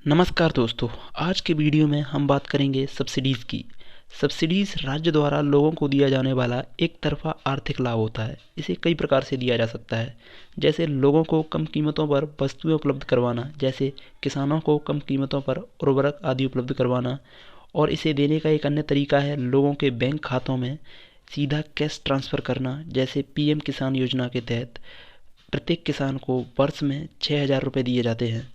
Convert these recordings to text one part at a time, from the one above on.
नमस्कार दोस्तों, आज के वीडियो में हम बात करेंगे सब्सिडीज़ की। सब्सिडीज़ राज्य द्वारा लोगों को दिया जाने वाला एक तरफ़ा आर्थिक लाभ होता है। इसे कई प्रकार से दिया जा सकता है, जैसे लोगों को कम कीमतों पर वस्तुएं उपलब्ध करवाना, जैसे किसानों को कम कीमतों पर उर्वरक आदि उपलब्ध करवाना। और इसे देने का एक अन्य तरीका है लोगों के बैंक खातों में सीधा कैश ट्रांसफ़र करना, जैसे पीएम किसान योजना के तहत प्रत्येक किसान को वर्ष में 6,000 रुपये दिए जाते हैं।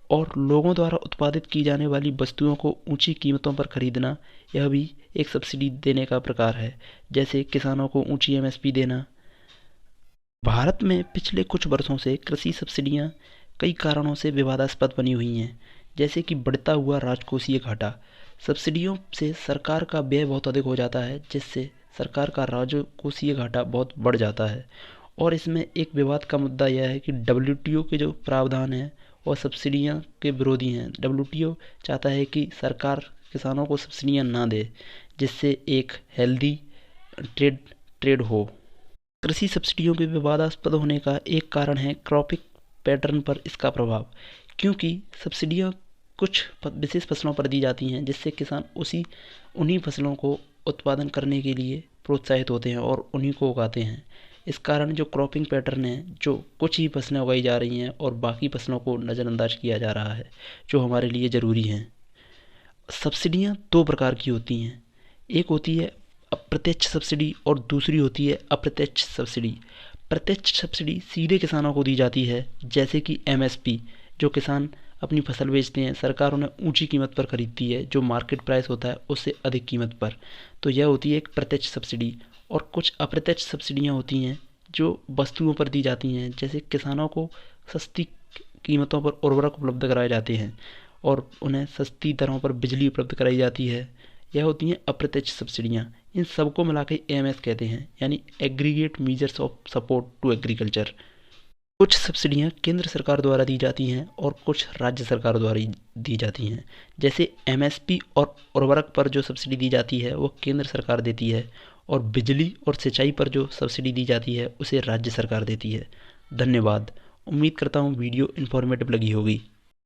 और लोगों द्वारा उत्पादित की जाने वाली वस्तुओं को ऊंची कीमतों पर खरीदना, यह भी एक सब्सिडी देने का प्रकार है, जैसे किसानों को ऊंची एमएसपी देना। भारत में पिछले कुछ वर्षों से कृषि सब्सिडियां कई कारणों से विवादास्पद बनी हुई हैं, जैसे कि बढ़ता हुआ राजकोषीय घाटा। सब्सिडियों से सरकार का व्यय बहुत अधिक हो जाता है, जिससे सरकार का राजकोषीय घाटा बहुत बढ़ जाता है। और इसमें एक विवाद का मुद्दा यह है कि डब्ल्यूटीओ के जो प्रावधान हैं और सब्सिडियां के विरोधी हैं। डब्ल्यूटीओ चाहता है कि सरकार किसानों को सब्सिडियां ना दे, जिससे एक हेल्दी ट्रेड हो। कृषि सब्सिडियों के विवादास्पद होने का एक कारण है क्रॉपिंग पैटर्न पर इसका प्रभाव, क्योंकि सब्सिडियां कुछ विशेष फसलों पर दी जाती हैं, जिससे किसान उन्हीं फसलों को उत्पादन करने के लिए प्रोत्साहित होते हैं और उन्हीं को उगाते हैं। इस कारण जो क्रॉपिंग पैटर्न है, जो कुछ ही फसलें उगाई जा रही हैं और बाकी फसलों को नज़रअंदाज किया जा रहा है, जो हमारे लिए ज़रूरी हैं। सब्सिडियां दो प्रकार की होती हैं, एक होती है अप्रत्यक्ष सब्सिडी और दूसरी होती है अप्रत्यक्ष सब्सिडी। प्रत्यक्ष सब्सिडी सीधे किसानों को दी जाती है, जैसे कि एमएसपी। जो किसान अपनी फसल बेचते हैं, सरकार उन्हें ऊंची कीमत पर खरीदती है, जो मार्केट प्राइस होता है उससे अधिक कीमत पर। तो यह होती है एक प्रत्यक्ष सब्सिडी। और कुछ अप्रत्यक्ष सब्सिडियां होती हैं जो वस्तुओं पर दी जाती हैं, जैसे किसानों को सस्ती कीमतों पर उर्वरक उपलब्ध कराए जाते हैं और उन्हें सस्ती दरों पर बिजली उपलब्ध कराई जाती है। यह होती हैं अप्रत्यक्ष सब्सिडियां। इन सबको मिला के एएमएस कहते हैं, यानी aggregate measures of support to agriculture. कुछ सब्सिडियां केंद्र सरकार द्वारा दी जाती हैं और कुछ राज्य सरकार द्वारा दी जाती हैं। जैसे एमएसपी और उर्वरक पर जो सब्सिडी दी जाती है वो केंद्र सरकार देती है, और बिजली और सिंचाई पर जो सब्सिडी दी जाती है उसे राज्य सरकार देती है। धन्यवाद। उम्मीद करता हूँ वीडियो इन्फॉर्मेटिव लगी होगी।